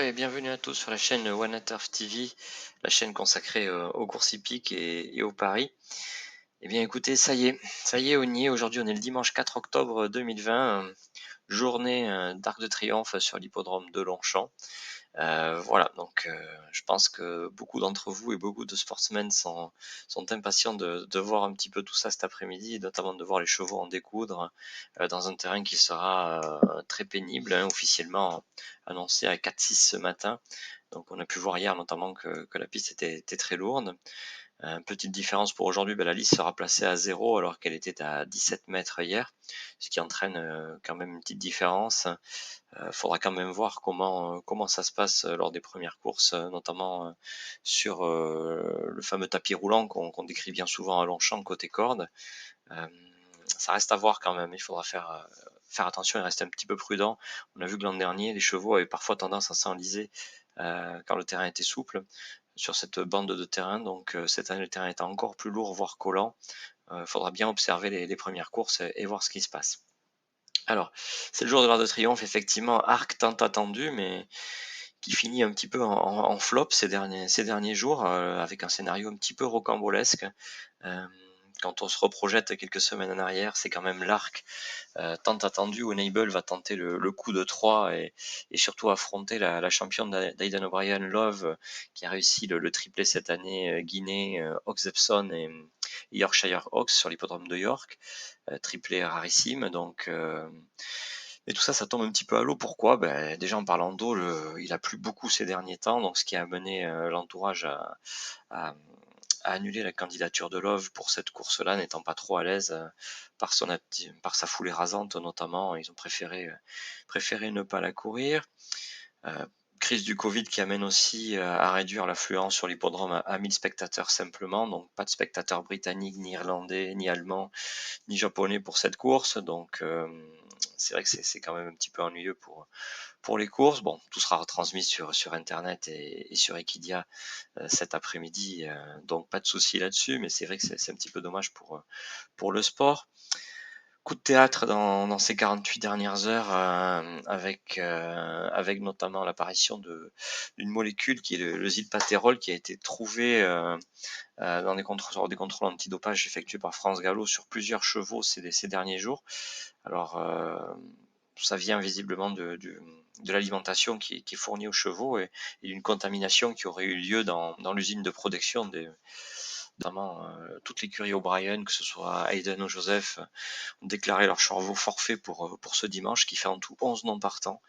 et bienvenue à tous sur la chaîne One at Earth TV, la chaîne consacrée aux courses hippiques et aux paris. Eh bien écoutez, ça y est, on y est. Aujourd'hui, on est le dimanche 4 octobre 2020, journée d'Arc de Triomphe sur l'hippodrome de Longchamp. Voilà, donc je pense que beaucoup d'entre vous et beaucoup de sportsmen sont impatients de voir un petit peu tout ça cet après-midi, et notamment de voir les chevaux en découdre dans un terrain qui sera très pénible, hein, officiellement annoncé à 4-6 ce matin. Donc on a pu voir hier notamment que la piste était très lourde. Petite différence pour aujourd'hui, la liste sera placée à 0 alors qu'elle était à 17 mètres hier, ce qui entraîne quand même une petite différence. Faudra quand même voir comment ça se passe lors des premières courses, notamment sur le fameux tapis roulant qu'on décrit bien souvent à Longchamp côté corde. Ça reste à voir quand même, il faudra faire attention et rester un petit peu prudent. On a vu que l'an dernier, les chevaux avaient parfois tendance à s'enliser quand le terrain était souple sur cette bande de terrain. Donc cette année, le terrain est encore plus lourd, voire collant. Il faudra bien observer les premières courses et voir ce qui se passe. Alors, c'est le jour de l'Arc de Triomphe, effectivement, arc tant attendu, mais qui finit un petit peu en flop ces derniers jours, avec un scénario un petit peu rocambolesque. Euh, Quand on se reprojette quelques semaines en arrière, c'est quand même l'arc tant attendu où Enable va tenter le coup de 3 et surtout affronter la championne d'Aidan O'Brien, Love, qui a réussi le triplé cette année, Guinée, Ox Epsom et Yorkshire Oaks sur l'hippodrome de York, triplé rarissime. Donc, et tout ça, ça tombe un petit peu à l'eau. Pourquoi? Déjà en parlant d'eau, il a plu beaucoup ces derniers temps, donc ce qui a amené l'entourage à, à annuler la candidature de Love pour cette course-là, n'étant pas trop à l'aise par sa foulée rasante notamment. Ils ont préféré ne pas la courir. Euh, Crise du Covid qui amène aussi à réduire l'affluence sur l'hippodrome à 1000 spectateurs simplement, donc pas de spectateurs britanniques, ni irlandais, ni allemands, ni japonais pour cette course. Donc c'est vrai que c'est quand même un petit peu ennuyeux pour les courses. Bon, tout sera retransmis sur Internet et sur Equidia cet après-midi, donc pas de souci là-dessus, mais c'est vrai que c'est un petit peu dommage pour le sport. Coup de théâtre dans ces 48 dernières heures, avec notamment l'apparition d'une molécule qui est le zilpatérol, qui a été trouvé dans lors des contrôles antidopage effectués par France Gallo sur plusieurs chevaux ces derniers jours. Alors, ça vient visiblement de l'alimentation qui est fournie aux chevaux et d'une contamination qui aurait eu lieu dans l'usine de production notamment toute l'écurie O'Brien, que ce soit Hayden ou Joseph, ont déclaré leur chevaux forfait pour ce dimanche, qui fait en tout 11 non partants,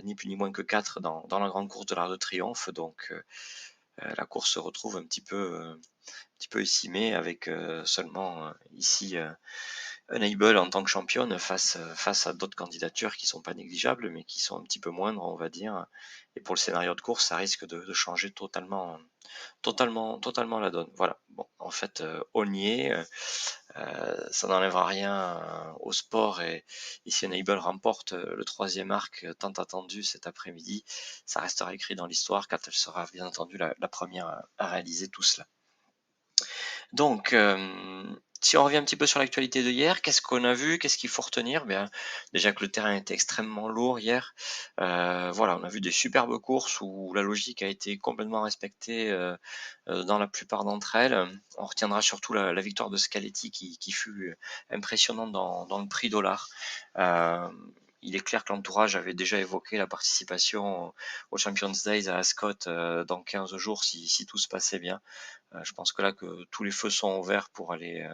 ni plus ni moins que 4 dans la grande course de l'Arc de Triomphe. Donc la course se retrouve un petit peu estimée avec seulement ici Unable en tant que championne face à d'autres candidatures qui sont pas négligeables, mais qui sont un petit peu moindres, on va dire. Et pour le scénario de course, ça risque de changer totalement la donne. Voilà. Bon, en fait, on y est. Ça n'enlèvera rien au sport et si Enable remporte le troisième arc tant attendu cet après-midi, ça restera écrit dans l'histoire quand elle sera bien entendu la première à réaliser tout cela. Donc, si on revient un petit peu sur l'actualité de hier, qu'est-ce qu'on a vu? Qu'est-ce qu'il faut retenir? Bien, déjà que le terrain était extrêmement lourd hier. Voilà, on a vu des superbes courses où la logique a été complètement respectée dans la plupart d'entre elles. On retiendra surtout la victoire de Scaletti qui fut impressionnante dans le prix dollar. Euh, il est clair que l'entourage avait déjà évoqué la participation au Champions Days à Ascot dans 15 jours si tout se passait bien. Je pense que là que tous les feux sont ouverts pour aller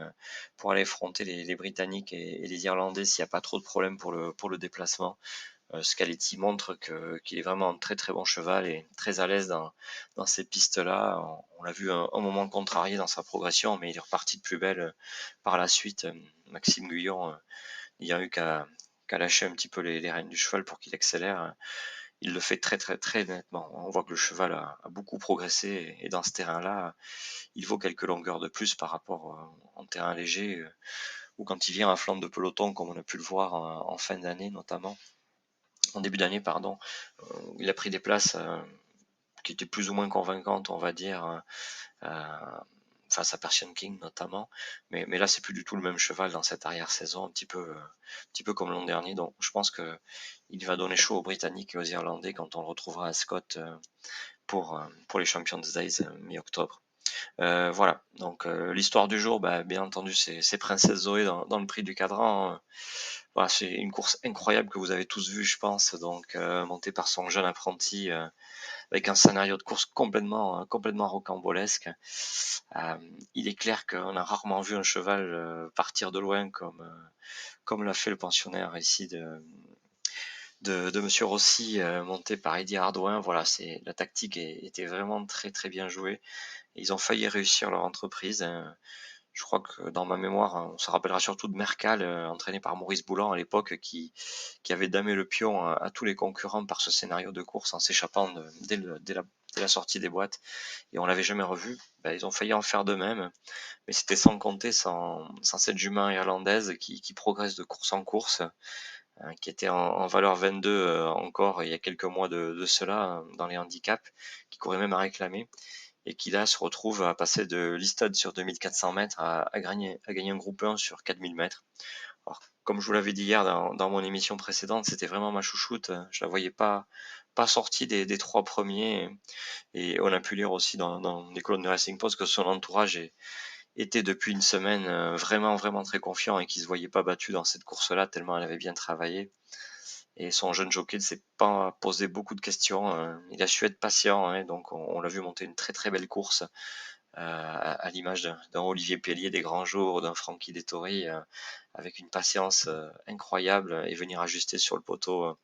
affronter les Britanniques et les Irlandais s'il n'y a pas trop de problèmes pour le déplacement. Scaletti montre qu'il est vraiment un très très bon cheval et très à l'aise dans ces pistes-là. On l'a vu un moment contrarié dans sa progression, mais il est reparti de plus belle par la suite. Maxime Guyon, il n'y a eu qu'à lâcher un petit peu les rênes du cheval pour qu'il accélère. Il le fait très très très nettement. On voit que le cheval a beaucoup progressé et dans ce terrain-là, il vaut quelques longueurs de plus par rapport en terrain léger ou quand il vient à flanc de peloton comme on a pu le voir en fin d'année notamment, en début d'année pardon. Il a pris des places qui étaient plus ou moins convaincantes on va dire, face à Persian King notamment. Mais là, c'est plus du tout le même cheval dans cette arrière-saison, un petit peu comme l'an dernier. Donc, je pense que il va donner chaud aux Britanniques et aux Irlandais quand on le retrouvera à Scott pour les Champions Days mi-octobre. Voilà, donc l'histoire du jour, bah, bien entendu, c'est Princesse Zoé dans le prix du cadran. Voilà, c'est une course incroyable que vous avez tous vue, je pense, donc montée par son jeune apprenti, avec un scénario de course complètement rocambolesque. Euh, il est clair qu'on a rarement vu un cheval partir de loin comme l'a fait le pensionnaire ici de Monsieur Rossi, monté par Eddie Hardouin. Voilà, la tactique était vraiment très très bien jouée. Ils ont failli réussir leur entreprise. Je crois que dans ma mémoire, on se rappellera surtout de Mercal, entraîné par Maurice Boulan à l'époque, qui avait damé le pion à tous les concurrents par ce scénario de course en s'échappant dès la sortie des boîtes. Et on l'avait jamais revu. Ben, ils ont failli en faire de même, mais c'était sans compter sans cette jument irlandaise qui progresse de course en course, qui était en valeur 22 encore il y a quelques mois de cela dans les handicaps, qui courait même à réclamer et qui là se retrouve à passer de l'Istad sur 2400 mètres à gagner un groupe 1 sur 4000 mètres. Alors, comme je vous l'avais dit hier dans mon émission précédente, c'était vraiment ma chouchoute. Je la voyais pas sortie des trois premiers. Et on a pu lire aussi dans les colonnes de Racing Post que son entourage était depuis une semaine vraiment très confiant et qu'il se voyait pas battu dans cette course-là tellement elle avait bien travaillé. Et son jeune jockey ne s'est pas posé beaucoup de questions. Il a su être patient, hein, donc on l'a vu monter une très belle course à l'image d'un Olivier Pellier des grands jours, d'un Francky Dettori, avec une patience incroyable et venir ajuster sur le poteau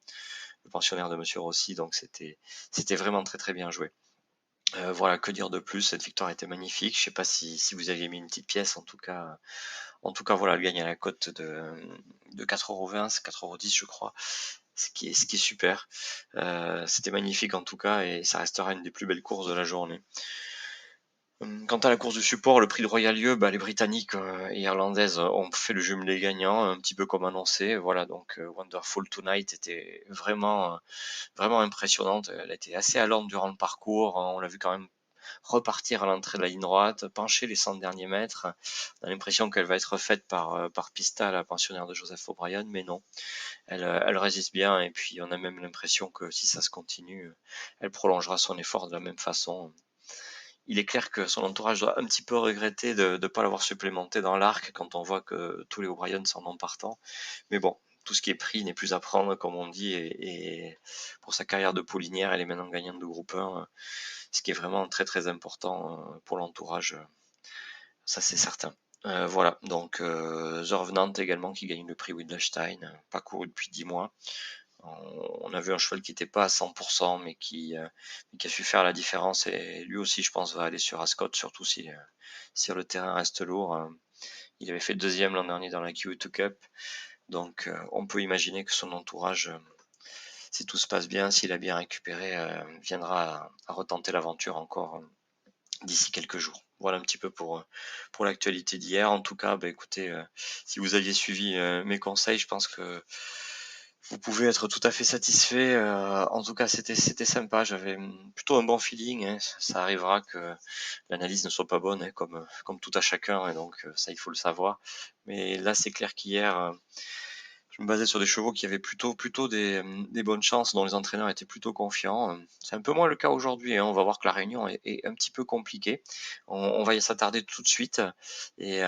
le pensionnaire de Monsieur Rossi. Donc c'était vraiment très bien joué. Voilà, que dire de plus? Cette victoire était magnifique. Je sais pas si vous aviez mis une petite pièce, en tout cas, voilà, elle gagne à la cote de 4,20 €, c'est 4,10 € je crois, ce qui est super. C'était magnifique en tout cas, et ça restera une des plus belles courses de la journée. Quant à la course du support, le prix de Royal Lieu, bah, les Britanniques et Irlandaises ont fait le jumelé gagnant, un petit peu comme annoncé. Voilà, donc Wonderful Tonight était vraiment impressionnante. Elle était assez allante durant le parcours. On l'a vu quand même repartir à l'entrée de la ligne droite, pencher les 100 derniers mètres. On a l'impression qu'elle va être faite par Pista, la pensionnaire de Joseph O'Brien, mais non. Elle résiste bien, et puis on a même l'impression que si ça se continue, elle prolongera son effort de la même façon. Il est clair que son entourage doit un petit peu regretter de ne pas l'avoir supplémenté dans l'arc quand on voit que tous les O'Brien s'en ont partant. Mais bon, tout ce qui est pris n'est plus à prendre, comme on dit, et pour sa carrière de poulinière, elle est maintenant gagnante de groupe 1, ce qui est vraiment très important pour l'entourage, ça c'est certain. Voilà, donc The Revenant également qui gagne le prix Wittgenstein, pas couru depuis 10 mois. On a vu un cheval qui n'était pas à 100%, mais qui a su faire la différence, et lui aussi, je pense, va aller sur Ascot, surtout si le terrain reste lourd. Il avait fait deuxième l'an dernier dans la Q2 Cup, donc on peut imaginer que son entourage, si tout se passe bien, s'il a bien récupéré, viendra à retenter l'aventure encore d'ici quelques jours. Voilà un petit peu pour l'actualité d'hier. En tout cas, bah, écoutez, si vous aviez suivi mes conseils, je pense que vous pouvez être tout à fait satisfait. En tout cas, c'était sympa. J'avais plutôt un bon feeling, hein. Ça arrivera que l'analyse ne soit pas bonne, hein, comme tout à chacun, et donc ça, il faut le savoir. Mais là, c'est clair qu'hier, je me basais sur des chevaux qui avaient plutôt des bonnes chances, dont les entraîneurs étaient plutôt confiants. C'est un peu moins le cas aujourd'hui, hein. On va voir que la réunion est un petit peu compliquée. On va y s'attarder tout de suite. Et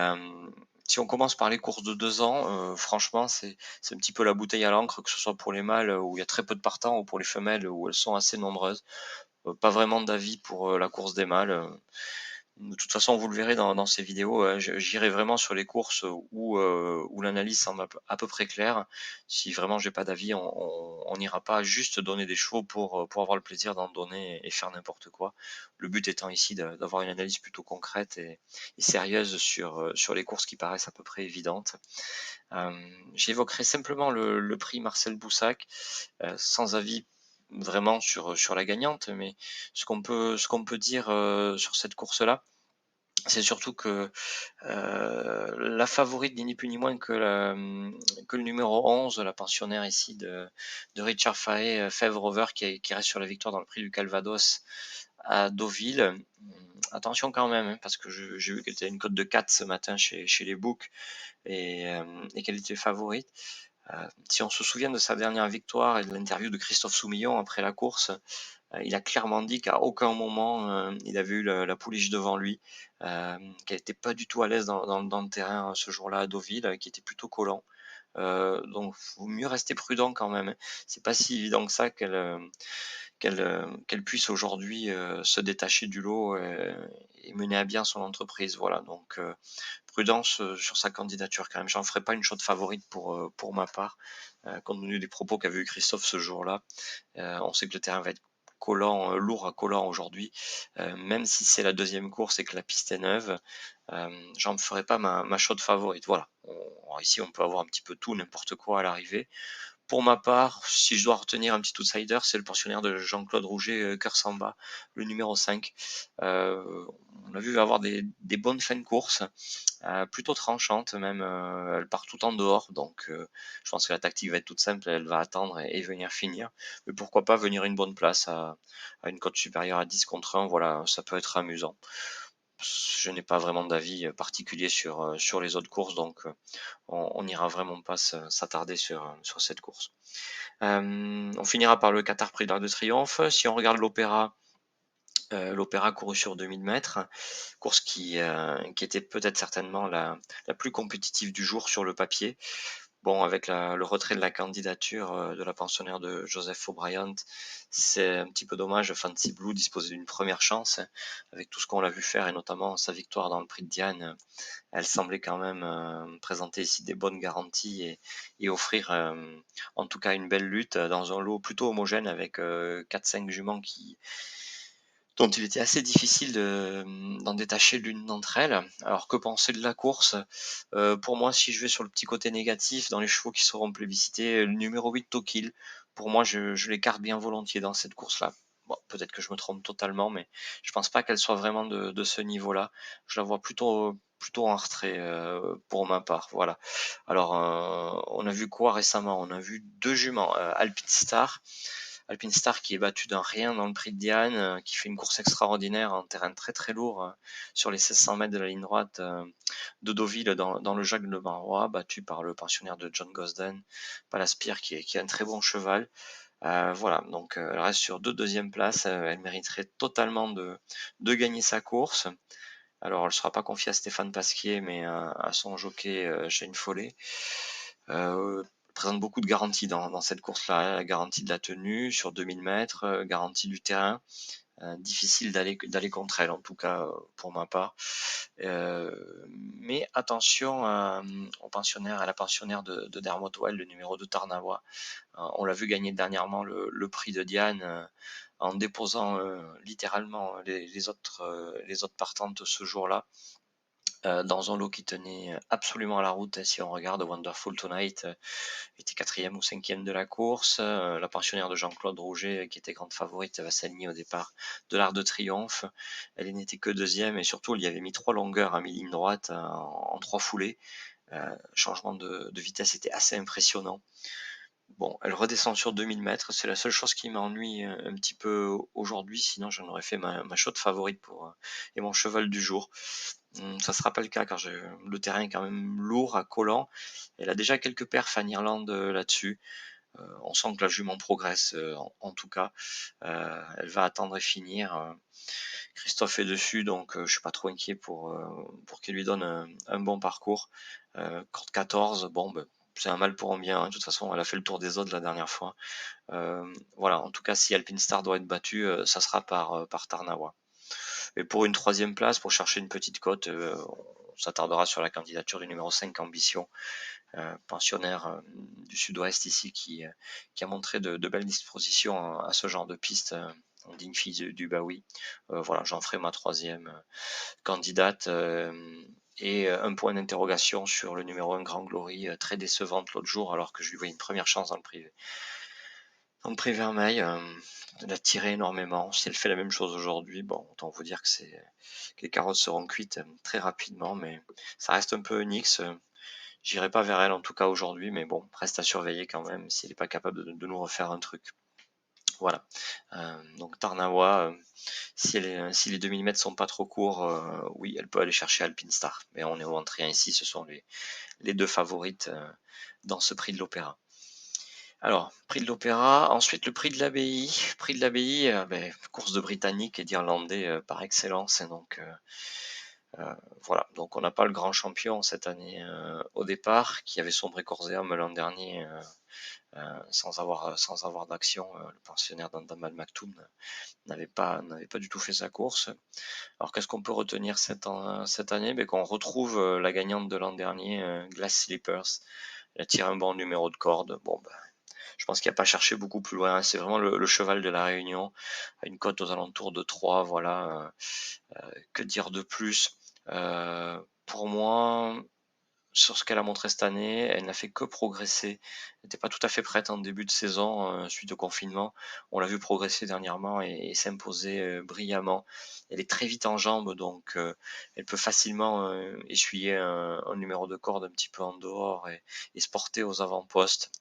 si on commence par les courses de 2 ans, franchement, c'est un petit peu la bouteille à l'encre, que ce soit pour les mâles où il y a très peu de partants, ou pour les femelles où elles sont assez nombreuses. Pas vraiment d'avis pour la course des mâles. De toute façon, vous le verrez dans ces vidéos, j'irai vraiment sur les courses où l'analyse semble à peu près claire. Si vraiment j'ai pas d'avis, on n'ira pas juste donner des chevaux pour avoir le plaisir d'en donner et faire n'importe quoi. Le but étant ici d'avoir une analyse plutôt concrète et sérieuse sur les courses qui paraissent à peu près évidentes. J'évoquerai simplement le prix Marcel Boussac, sans avis vraiment sur la gagnante, mais ce qu'on peut dire sur cette course-là, c'est surtout que la favorite n'est ni plus ni moins que le numéro 11, la pensionnaire ici de Richard Fahey, Fèvre Rover, qui reste sur la victoire dans le prix du Calvados, à Deauville. Attention quand même, hein, parce que j'ai vu qu'elle était une cote de 4 ce matin chez les books et qu'elle était favorite. Si on se souvient de sa dernière victoire et de l'interview de Christophe Soumillon après la course, il a clairement dit qu'à aucun moment il avait eu la pouliche devant lui, qu'elle n'était pas du tout à l'aise dans le terrain ce jour-là à Deauville, qui était plutôt collant. Donc vaut mieux rester prudent quand même, hein. C'est pas si évident que ça qu'elle puisse aujourd'hui se détacher du lot et mener à bien son entreprise. Voilà, donc prudence sur sa candidature quand même. J'en ferai pas une chaude favorite pour ma part, compte tenu des propos qu'avait eu Christophe ce jour-là. On sait que le terrain va être collant, lourd à collant aujourd'hui, même si c'est la deuxième course et que la piste est neuve, j'en ferai pas ma chaude favorite. Voilà. Ici, on peut avoir un petit peu tout, n'importe quoi à l'arrivée. Pour ma part, si je dois retenir un petit outsider, c'est le pensionnaire de Jean-Claude Rouget, Cœur Samba, le numéro 5. On a vu avoir des bonnes fins de course, plutôt tranchantes même. Elle part tout en dehors, donc je pense que la tactique va être toute simple. Elle va attendre et venir finir. Mais pourquoi pas venir une bonne place à une cote supérieure à 10 contre 1. Voilà, ça peut être amusant. Je n'ai pas vraiment d'avis particulier sur les autres courses, donc on n'ira vraiment pas s'attarder sur cette course. On finira par le Qatar Prix de l'Arc de Triomphe. Si on regarde l'Opéra couru sur 2000 mètres, course qui était peut-être certainement la plus compétitive du jour sur le papier. Bon, avec le retrait de la candidature de la pensionnaire de Joseph O'Brien, c'est un petit peu dommage. Fancy Blue disposait d'une première chance, hein, avec tout ce qu'on l'a vu faire et notamment sa victoire dans le Prix de Diane. Elle semblait quand même présenter ici des bonnes garanties et offrir en tout cas une belle lutte dans un lot plutôt homogène avec 4-5 juments dont il était assez difficile d'en détacher l'une d'entre elles. Alors que penser de la course? Pour moi, si je vais sur le petit côté négatif, dans les chevaux qui seront plébiscités, le numéro 8 Tokil, pour moi, je l'écarte bien volontiers dans cette course-là. Bon, peut-être que je me trompe totalement, mais je pense pas qu'elle soit vraiment de ce niveau-là. Je la vois plutôt en retrait pour ma part. Voilà. Alors, on a vu quoi récemment? On a vu deux juments, Alpine Star. Alpine Star qui est battu d'un rien dans le Prix de Diane, qui fait une course extraordinaire, un terrain très très lourd sur les 1600 mètres de la ligne droite de Deauville dans le Jacques Le Barrois, battu par le pensionnaire de John Gosden, Palaspire qui est un très bon cheval. Voilà, donc elle reste sur deux deuxièmes places, elle mériterait totalement de gagner sa course. Alors, elle ne sera pas confiée à Stéphane Pasquier, mais à son jockey Shane Follet. Présente beaucoup de garanties dans cette course-là, hein. La garantie de la tenue sur 2000 mètres, garantie du terrain. Difficile d'aller contre elle, en tout cas pour ma part. Mais attention à la pensionnaire de Dermot Well, le numéro 2 Tarnawa. On l'a vu gagner dernièrement le prix de Diane en déposant littéralement les autres partantes ce jour-là. Dans un lot qui tenait absolument la route. Si on regarde Wonderful Tonight, était quatrième ou cinquième de la course. La pensionnaire de Jean-Claude Rouget, qui était grande favorite, va s'aligner au départ de l'Arc de Triomphe. Elle n'était que deuxième et surtout, il y avait mis 3 longueurs à mi-ligne droite en 3 foulées. Changement de vitesse était assez impressionnant. Bon, elle redescend sur 2000 mètres. C'est la seule chose qui m'ennuie un petit peu aujourd'hui. Sinon, j'en aurais fait ma chaude favorite et mon cheval du jour. Ça sera pas le cas car le terrain est quand même lourd à collant. Elle a déjà quelques perfs en Irlande là-dessus. On sent que la jument progresse en tout cas. Elle va attendre et finir. Christophe est dessus, donc je suis pas trop inquiet pour qu'il lui donne un bon parcours. Corde 14, bon, ben, c'est un mal pour un bien, hein. De toute façon, elle a fait le tour des autres la dernière fois. Voilà, en tout cas, si Alpine Star doit être battue, ça sera par Tarnawa. Et pour une troisième place, pour chercher une petite cote, on s'attardera sur la candidature du numéro 5 Ambition, pensionnaire du sud-ouest ici, qui a montré de belles dispositions à ce genre de piste, en digne fille du Baoui. Voilà, j'en ferai ma troisième candidate. Et un point d'interrogation sur le numéro 1 Grand Glory, très décevante l'autre jour, alors que je lui voyais une première chance dans le privé. Dans le prix Vermeil, elle a tiré énormément. Si elle fait la même chose aujourd'hui, bon, autant vous dire que les carottes seront cuites très rapidement, mais ça reste un peu un X. J'irai pas vers elle en tout cas aujourd'hui, mais bon, reste à surveiller quand même si elle n'est pas capable de nous refaire un truc. Voilà. Donc Tarnawa, si les 2000 mètres sont pas trop courts, oui, elle peut aller chercher Alpinestar. Mais on est au entrée ici, ce sont les deux favorites dans ce prix de l'Opéra. Alors, prix de l'Opéra, ensuite le prix de l'Abbaye. Prix de l'Abbaye, course de Britanniques et d'Irlandais par excellence. Et donc, voilà, donc on n'a pas le grand champion cette année au départ, qui avait sombré corps et âme l'an dernier sans avoir d'action. Le pensionnaire d'Andamal Maktoum n'avait pas du tout fait sa course. Alors qu'est-ce qu'on peut retenir cette année? Qu'on retrouve la gagnante de l'an dernier, Glass Slippers. Elle a tiré un bon numéro de corde. Bon, je pense qu'il n'y a pas cherché beaucoup plus loin. C'est vraiment le cheval de la Réunion, à une cote aux alentours de 3. Voilà. Que dire de plus? Pour moi, sur ce qu'elle a montré cette année, elle n'a fait que progresser. Elle n'était pas tout à fait prête en début de saison suite au confinement. On l'a vu progresser dernièrement et s'imposer brillamment. Elle est très vite en jambes, donc elle peut facilement essuyer un numéro de corde un petit peu en dehors et se porter aux avant-postes.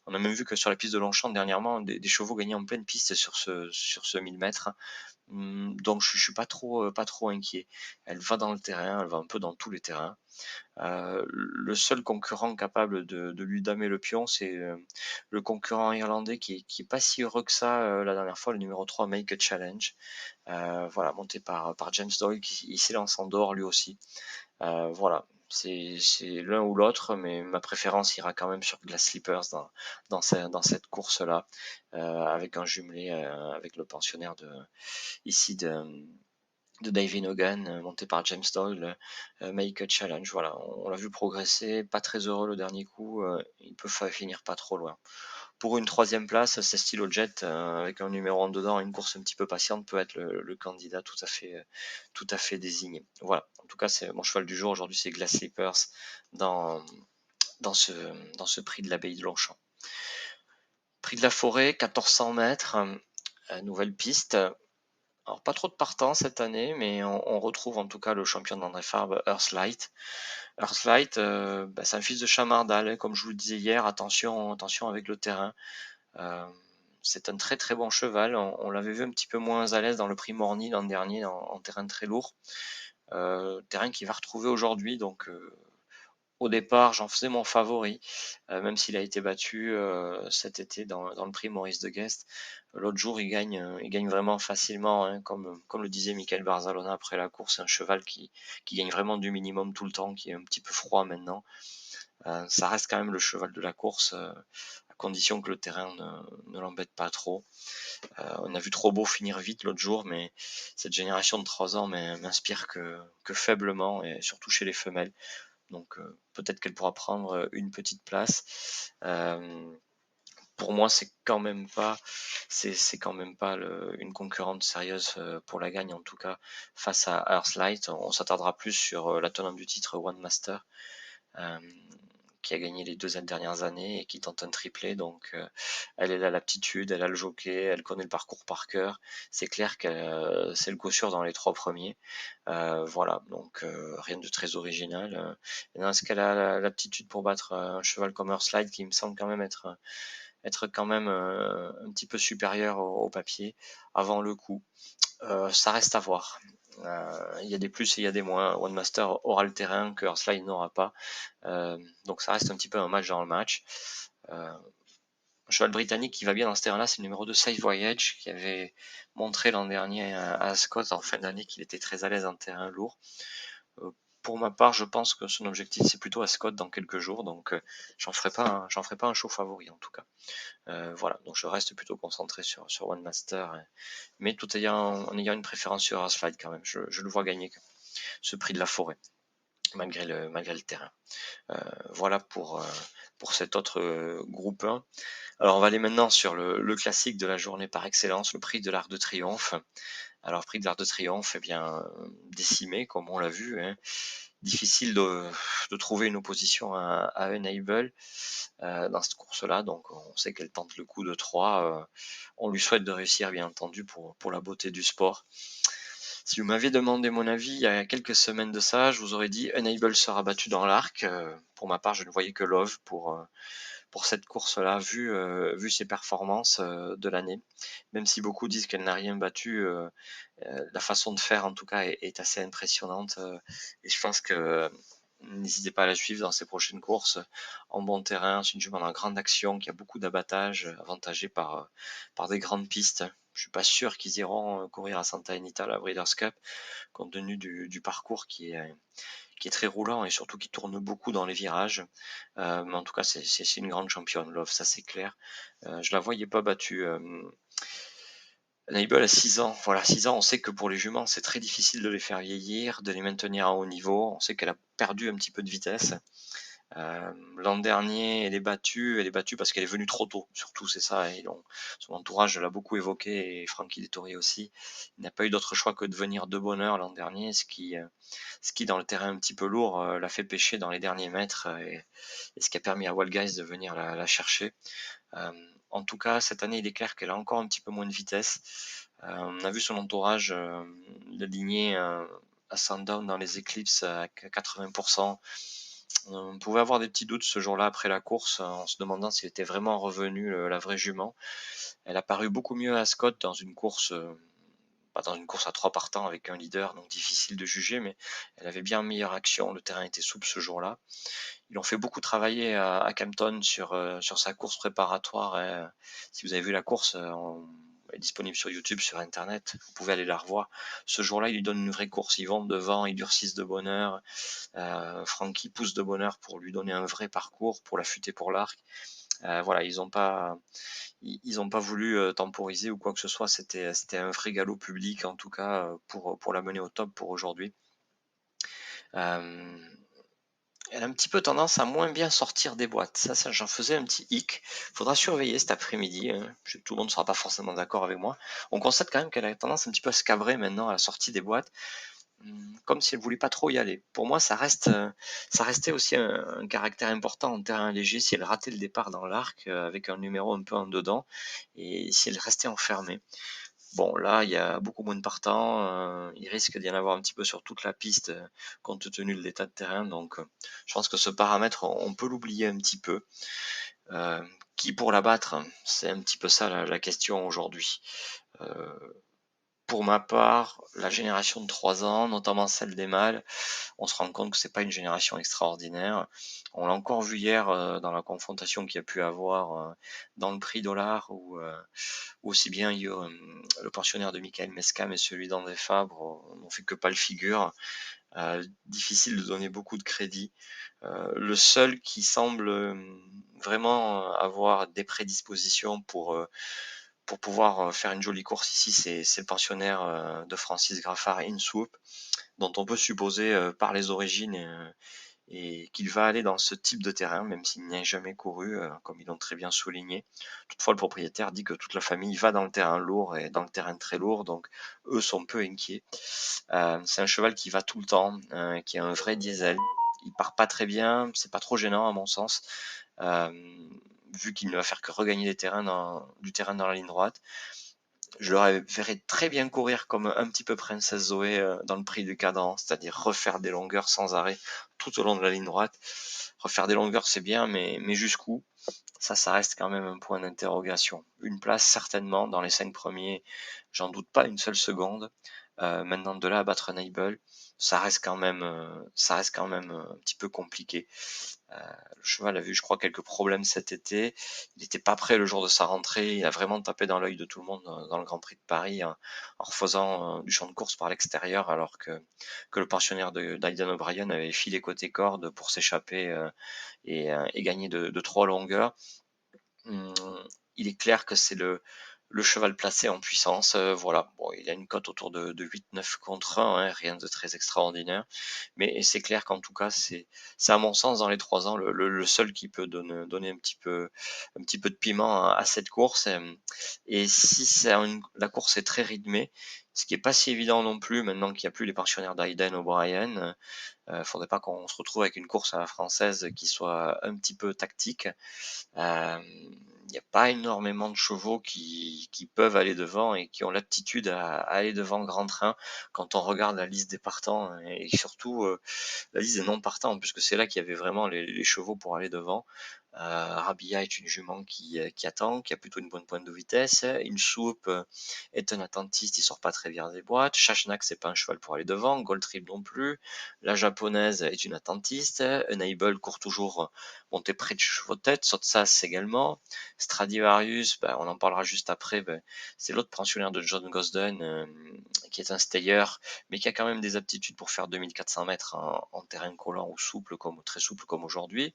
On a même vu que sur la piste de Longchamp dernièrement, des chevaux gagnaient en pleine piste sur ce 1000 mètres. Donc je suis pas trop inquiet. Elle va dans le terrain, elle va un peu dans tous les terrains. Le seul concurrent capable de lui damer le pion, c'est le concurrent irlandais qui est pas si heureux que ça la dernière fois, le numéro 3, Make a Challenge. Voilà, monté par James Doyle, qui s'élance en dehors lui aussi. Voilà, c'est l'un ou l'autre, mais ma préférence ira quand même sur Glass Slippers dans cette course-là, avec un jumelé avec le pensionnaire ici de Davy Hogan, monté par James Doyle, Make a Challenge. Voilà, on l'a vu progresser, pas très heureux le dernier coup, il peut finir pas trop loin. Pour une troisième place, c'est Stylo Jet, avec un numéro en dedans, une course un petit peu patiente, peut être le candidat tout à fait désigné. Voilà, en tout cas, c'est mon cheval du jour aujourd'hui, c'est Glass Slippers dans, dans, ce, dans ce prix de l'abbaye de Longchamp. Prix de la forêt, 1400 mètres, nouvelle piste. Alors pas trop de partants cette année, mais on retrouve en tout cas le champion d'André Farbe, Earthlight. Earthlight, c'est un fils de Chamardal, hein, comme je vous le disais hier, attention avec le terrain. C'est un très très bon cheval. On l'avait vu un petit peu moins à l'aise dans le prix Morny l'an dernier en terrain très lourd. Terrain qu'il va retrouver aujourd'hui, donc au départ, j'en faisais mon favori, même s'il a été battu cet été dans le prix Maurice de Guest. L'autre jour, il gagne vraiment facilement, hein, comme le disait Michael Barzalona après la course, un cheval qui gagne vraiment du minimum tout le temps, qui est un petit peu froid maintenant. Ça reste quand même le cheval de la course, à condition que le terrain ne l'embête pas trop. On a vu Trop Beau finir vite l'autre jour, mais cette génération de 3 ans m'inspire que faiblement, et surtout chez les femelles. Donc peut-être qu'elle pourra prendre une petite place. Pour moi, c'est quand même pas une concurrente sérieuse pour la gagne, en tout cas face à Earthlight. On s'attardera plus sur la tenante du titre One Master, qui a gagné les 2 dernières années et qui tente un triplé. Donc elle a l'aptitude, elle a le jockey, elle connaît le parcours par cœur. C'est clair que c'est le coup sûr dans les 3 premiers. Voilà, donc rien de très original. Est-ce qu'elle a l'aptitude pour battre un cheval comme Earthlight, qui me semble quand même être quand même un petit peu supérieur au papier avant le coup? Ça reste à voir. Il y a des plus et il y a des moins. One Master aura le terrain que Earthlight n'aura pas. Donc ça reste un petit peu un match dans le match. Un cheval britannique qui va bien dans ce terrain-là, c'est le numéro 2, Safe Voyage, qui avait montré l'an dernier à Ascot en fin d'année qu'il était très à l'aise en terrain lourd. Pour ma part, je pense que son objectif, c'est plutôt Ascot dans quelques jours, donc j'en ferai pas un show favori en tout cas. Voilà, donc je reste plutôt concentré sur One Master, mais tout en ayant une préférence sur Earthlight quand même. Je le vois gagner ce prix de la forêt, malgré le terrain. Voilà pour cet autre groupe 1. Alors on va aller maintenant sur le classique de la journée par excellence, le prix de l'Arc de Triomphe. Alors prix de l'Arc de Triomphe, décimé comme on l'a vu, hein. Difficile de trouver une opposition à Unable dans cette course-là, donc on sait qu'elle tente le coup de 3. On lui souhaite de réussir, bien entendu, pour la beauté du sport. Si vous m'aviez demandé mon avis il y a quelques semaines de ça, je vous aurais dit Unable sera battu dans l'arc. Pour ma part, je ne voyais que Love pour cette course-là, vu ses performances de l'année. Même si beaucoup disent qu'elle n'a rien battu, la façon de faire en tout cas est assez impressionnante. Et je pense que n'hésitez pas à la suivre dans ses prochaines courses. En bon terrain, c'est une jument en grande action qui a beaucoup d'abattage, avantagée par des grandes pistes. Je suis pas sûr qu'ils iront courir à Santa Anita, la Breeders' Cup, compte tenu du parcours qui est très roulant et surtout qui tourne beaucoup dans les virages. Mais en tout cas, c'est une grande championne, Love, ça c'est clair. Je la voyais pas battue. Nibel a 6 ans. Voilà, 6 ans, on sait que pour les juments, c'est très difficile de les faire vieillir, de les maintenir à haut niveau. On sait qu'elle a perdu un petit peu de vitesse. L'an dernier, elle est battue parce qu'elle est venue trop tôt. Surtout, c'est ça. Et son entourage l'a beaucoup évoqué, et Francky Dettori aussi. Il n'a pas eu d'autre choix que de venir de bonne heure l'an dernier, ce qui dans le terrain un petit peu lourd, l'a fait pêcher dans les derniers mètres, et ce qui a permis à Wild Guys de venir la chercher. En tout cas, cette année, il est clair qu'elle a encore un petit peu moins de vitesse. On a vu son entourage l'aligner à Sandown dans les Eclipses à 80%. On pouvait avoir des petits doutes ce jour-là après la course, en se demandant s'il était vraiment revenu la vraie jument. Elle a paru beaucoup mieux à Scott dans une course, pas dans une course à 3 partants avec un leader, donc difficile de juger, mais elle avait bien meilleure action. Le terrain était souple ce jour-là. Ils l'ont fait beaucoup travailler à Campton sur sa course préparatoire. Si vous avez vu la course, elle est disponible sur YouTube, sur Internet. Vous pouvez aller la revoir. Ce jour-là, ils lui donnent une vraie course. Ils vont devant, ils durcissent de bonne heure. Francky pousse de bonne heure pour lui donner un vrai parcours, pour l'affûter pour l'arc. Voilà, ils ont pas voulu temporiser ou quoi que ce soit. C'était un vrai galop public, en tout cas, pour la mener au top pour aujourd'hui. Elle a un petit peu tendance à moins bien sortir des boîtes. Ça j'en faisais un petit hic. Faudra surveiller cet après-midi. Tout le monde ne sera pas forcément d'accord avec moi. On constate quand même qu'elle a tendance un petit peu à se cabrer maintenant à la sortie des boîtes, comme si elle voulait pas trop y aller. Pour moi, ça restait aussi un caractère important en terrain léger si elle ratait le départ dans l'arc avec un numéro un peu en dedans, et si elle restait enfermée. Bon, là, il y a beaucoup moins de partants. Il risque d'y en avoir un petit peu sur toute la piste, compte tenu de l'état de terrain. Donc, je pense que ce paramètre, on peut l'oublier un petit peu. Qui pour la battre? C'est un petit peu ça la question aujourd'hui. Pour ma part, la génération de 3 ans, notamment celle des mâles, on se rend compte que c'est pas une génération extraordinaire. On l'a encore vu hier dans la confrontation qu'il y a pu avoir dans le prix dollar, où aussi bien le pensionnaire de Michael Mescam et celui d'André Fabre n'ont fait que pas le figure. Difficile de donner beaucoup de crédit. Le seul qui semble vraiment avoir des prédispositions pour pouvoir faire une jolie course ici, c'est le pensionnaire de Francis Graffard, Inswoop, dont on peut supposer par les origines et qu'il va aller dans ce type de terrain, même s'il n'y a jamais couru, comme ils l'ont très bien souligné. Toutefois, le propriétaire dit que toute la famille va dans le terrain lourd et dans le terrain très lourd, donc eux sont peu inquiets. C'est un cheval qui va tout le temps, qui a un vrai diesel. Il part pas très bien, c'est pas trop gênant à mon sens, vu qu'il ne va faire que regagner du terrain dans la ligne droite. Je le verrais très bien courir comme un petit peu Princesse Zoé dans le prix du cadran, c'est-à-dire refaire des longueurs sans arrêt tout au long de la ligne droite. Refaire des longueurs, c'est bien, mais jusqu'où? Ça reste quand même un point d'interrogation. Une place certainement dans les 5 premiers, j'en doute pas une seule seconde. Maintenant, de là à battre un Able, ça reste quand même un petit peu compliqué. Le cheval a vu, je crois, quelques problèmes cet été. Il n'était pas prêt le jour de sa rentrée. Il a vraiment tapé dans l'œil de tout le monde dans le Grand Prix de Paris, en refaisant du champ de course par l'extérieur, alors que le pensionnaire d'Aidan O'Brien avait filé côté corde pour s'échapper et gagner de 3 longueurs. Hum, il est clair que c'est le cheval placé en puissance. Voilà, bon, il a une cote autour de 8-9 contre 1, hein, rien de très extraordinaire. Mais c'est clair qu'en tout cas, c'est à mon sens dans les 3 ans le seul qui peut donner un petit peu de piment à cette course. Et si la course est très rythmée, ce qui est pas si évident non plus maintenant qu'il n'y a plus les pensionnaires d'Aiden O'Brien, faudrait pas qu'on se retrouve avec une course à la française qui soit un petit peu tactique. Il n'y a pas énormément de chevaux qui peuvent aller devant et qui ont l'aptitude à aller devant grand train quand on regarde la liste des partants, et surtout la liste des non partants, puisque c'est là qu'il y avait vraiment les chevaux pour aller devant. Rabia est une jument qui attend, qui a plutôt une bonne pointe de vitesse. InSoup est un attentiste, il sort pas très bien des boîtes. Shashnak, c'est pas un cheval pour aller devant. Goldtrip non plus. La japonaise est une attentiste. Enable court toujours monté près du chevaux de tête. Sotsas également. Stradivarius, ben, on en parlera juste après. Ben, c'est l'autre pensionnaire de John Gosden, qui est un stayer, mais qui a quand même des aptitudes pour faire 2400 mètres en terrain collant ou souple, très souple comme aujourd'hui.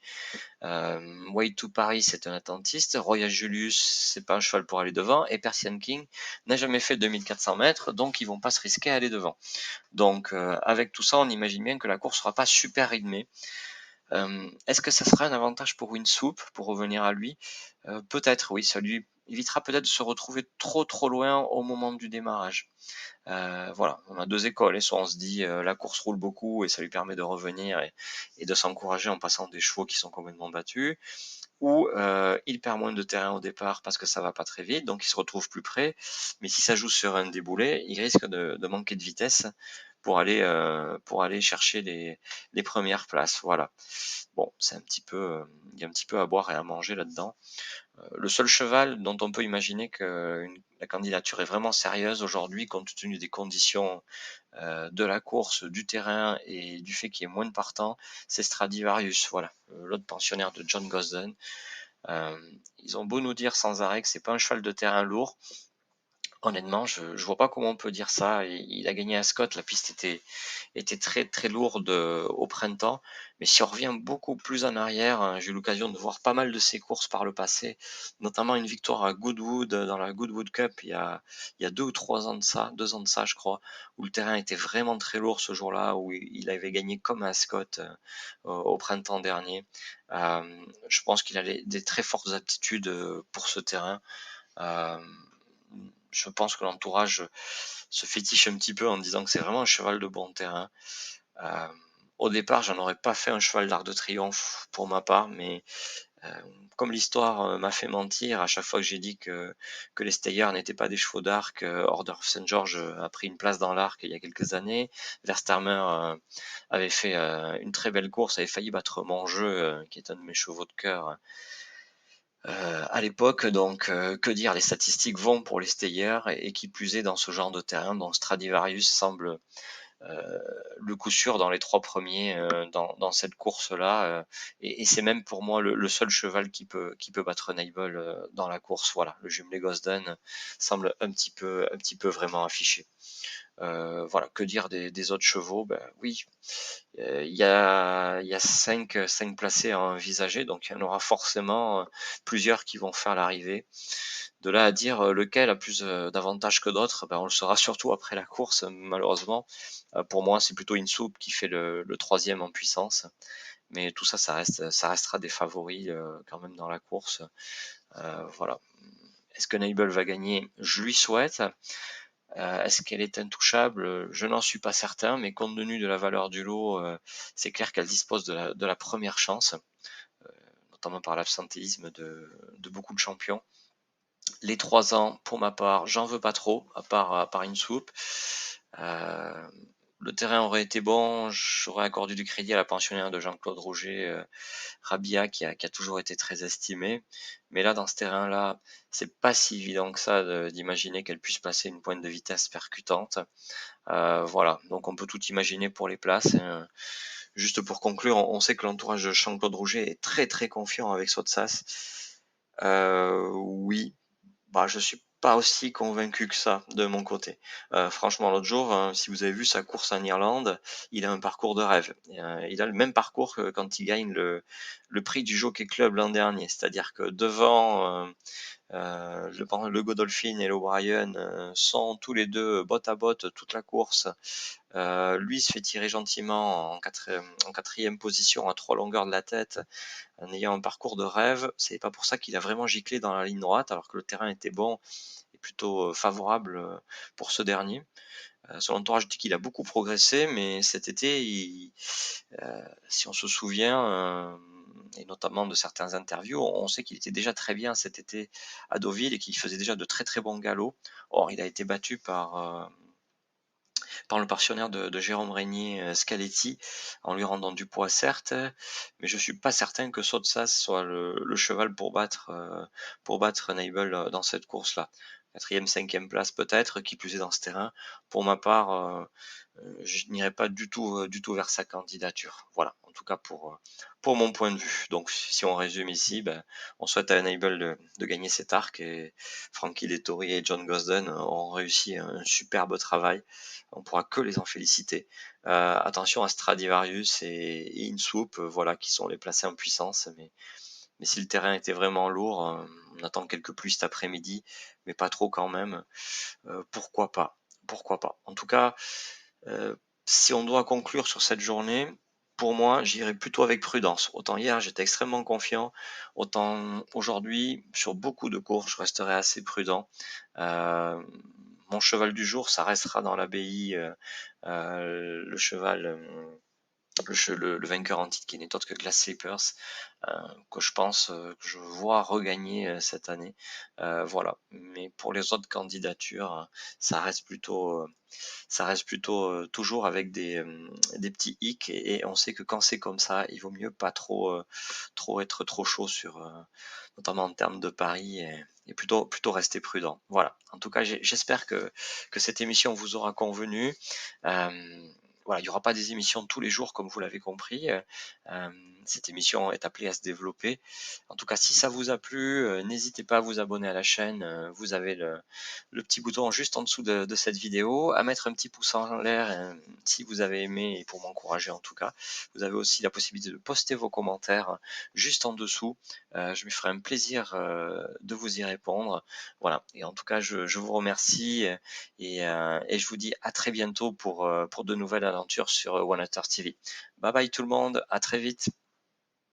Way to Paris, c'est un attentiste. Royal Julius, c'est pas un cheval pour aller devant. Et Persian King n'a jamais fait 2400 mètres, donc ils vont pas se risquer à aller devant. Donc avec tout ça, on imagine bien que la course sera pas super rythmée. Est-ce que ça sera un avantage pour Winsoup, pour revenir à lui? Peut-être, oui, ça lui évitera peut-être de se retrouver trop loin au moment du démarrage. Voilà, on a deux écoles, et soit on se dit la course roule beaucoup et ça lui permet de revenir et de s'encourager en passant des chevaux qui sont complètement battus, ou il perd moins de terrain au départ parce que ça va pas très vite, donc il se retrouve plus près, mais si ça joue sur un déboulé, il risque de manquer de vitesse pour aller chercher les premières places. Voilà. Bon, c'est un petit peu, il y a un petit peu à boire et à manger là-dedans. Le seul cheval dont on peut imaginer que la candidature est vraiment sérieuse aujourd'hui, compte tenu des conditions de la course, du terrain et du fait qu'il y ait moins de partants, c'est Stradivarius, voilà, l'autre pensionnaire de John Gosden. Ils ont beau nous dire sans arrêt que c'est pas un cheval de terrain lourd. Honnêtement, je vois pas comment on peut dire ça. Il a gagné à Scott, la piste était très lourde au printemps. Mais si on revient beaucoup plus en arrière, hein, j'ai eu l'occasion de voir pas mal de ses courses par le passé, notamment une victoire à Goodwood dans la Goodwood Cup il y a 2 ou 3 ans de ça, 2 ans de ça je crois, où le terrain était vraiment très lourd ce jour-là, où il avait gagné comme à Scott au printemps dernier. Je pense qu'il a des très fortes aptitudes pour ce terrain. Euh, je pense que l'entourage se fétiche un petit peu en disant que c'est vraiment un cheval de bon terrain. Euh, Au départ, j'en aurais pas fait un cheval d'Arc de Triomphe pour ma part, mais euh, comme l'histoire m'a fait mentir, à chaque fois que j'ai dit que les Steyr n'étaient pas des chevaux d'arc, Order of St. George a pris une place dans l'arc il y a quelques années. Verstamer avait fait une très belle course, avait failli battre mon jeu, qui est un de mes chevaux de cœur, à l'époque. Donc que dire, les statistiques vont pour les Steyr, et qui plus est dans ce genre de terrain, dont Stradivarius semble le coup sûr dans les 3 premiers dans cette course-là. Et c'est même pour moi le seul cheval qui peut battre Nibel dans la course. Voilà, le jumelé Gosden semble un petit peu vraiment affiché. Voilà, que dire des autres chevaux? Ben oui, il y a 5 placés à envisager, donc il y en aura forcément plusieurs qui vont faire l'arrivée. De là à dire lequel a plus d'avantages que d'autres, ben, on le saura surtout après la course, malheureusement. Pour moi, c'est plutôt InSoup qui fait le troisième en puissance. Mais tout ça, ça restera des favoris quand même dans la course. Voilà. Est-ce que Nibel va gagner? Je lui souhaite. Est-ce qu'elle est intouchable? Je n'en suis pas certain, mais compte tenu de la valeur du lot, c'est clair qu'elle dispose de la première chance, notamment par l'absentéisme de beaucoup de champions. Les 3 ans, pour ma part, j'en veux pas trop, à part une soupe. Euh, le terrain aurait été bon, j'aurais accordé du crédit à la pensionnaire de Jean-Claude Rouget, Rabia, qui a toujours été très estimée. Mais là, dans ce terrain-là, c'est pas si évident que ça d'imaginer qu'elle puisse passer une pointe de vitesse percutante. Voilà, donc on peut tout imaginer pour les places. Juste pour conclure, on sait que l'entourage de Jean-Claude Rouget est très confiant avec Sotsas. Oui, bah, je suis pas aussi convaincu que ça de mon côté. Franchement, l'autre jour, si vous avez vu sa course en Irlande, il a un parcours de rêve. Il a le même parcours que quand il gagne le prix du Jockey Club l'an dernier. C'est-à-dire que devant le Godolphin et l'O'Brien sont tous les deux botte à botte toute la course. Lui se fait tirer gentiment en quatrième position à 3 longueurs de la tête, en ayant un parcours de rêve. C'est pas pour ça qu'il a vraiment giclé dans la ligne droite, alors que le terrain était bon et plutôt favorable pour ce dernier. Son entourage dit qu'il a beaucoup progressé, mais cet été, si on se souvient, et notamment de certaines interviews, on sait qu'il était déjà très bien cet été à Deauville et qu'il faisait déjà de très bons galops. Or, il a été battu par par le partenaire de Jérôme Régnier, Scaletti, en lui rendant du poids certes, mais je suis pas certain que Sotsas soit le cheval pour battre Nibel dans cette course-là. 4e, 5e place peut-être, qui plus est dans ce terrain. Pour ma part, je n'irai pas du tout vers sa candidature. Voilà, en tout cas pour mon point de vue. Donc si on résume ici, ben, on souhaite à Enable de gagner cet arc et Frankie Dettori et John Gosden ont réussi un superbe travail. On pourra que les en féliciter. Attention à Stradivarius et Insoup, voilà, qui sont les placés en puissance, mais si le terrain était vraiment lourd, on attend quelques pluies cet après-midi, mais pas trop quand même. Pourquoi pas? Pourquoi pas? En tout cas, si on doit conclure sur cette journée, pour moi, j'irai plutôt avec prudence. Autant hier, j'étais extrêmement confiant, autant aujourd'hui, sur beaucoup de courses, je resterai assez prudent. Mon cheval du jour, ça restera dans l'abbaye, le cheval, le vainqueur en titre qui n'est autre que Glass Slippers, que je pense, que je vois regagner cette année. Voilà. Mais pour les autres candidatures, ça reste plutôt, toujours avec des petits hicks et on sait que quand c'est comme ça, il vaut mieux pas trop être trop chaud sur, notamment en termes de paris et plutôt rester prudent. Voilà. En tout cas, j'espère que cette émission vous aura convenu. Voilà, il n'y aura pas des émissions tous les jours comme vous l'avez compris. Cette émission est appelée à se développer. En tout cas, si ça vous a plu, n'hésitez pas à vous abonner à la chaîne. Vous avez le petit bouton juste en dessous de cette vidéo, à mettre un petit pouce en l'air si vous avez aimé et pour m'encourager en tout cas. Vous avez aussi la possibilité de poster vos commentaires juste en dessous. Je me ferai un plaisir de vous y répondre. Voilà. Et en tout cas, je vous remercie et je vous dis à très bientôt pour de nouvelles aventures sur One Hunter TV. Bye bye tout le monde, à très vite.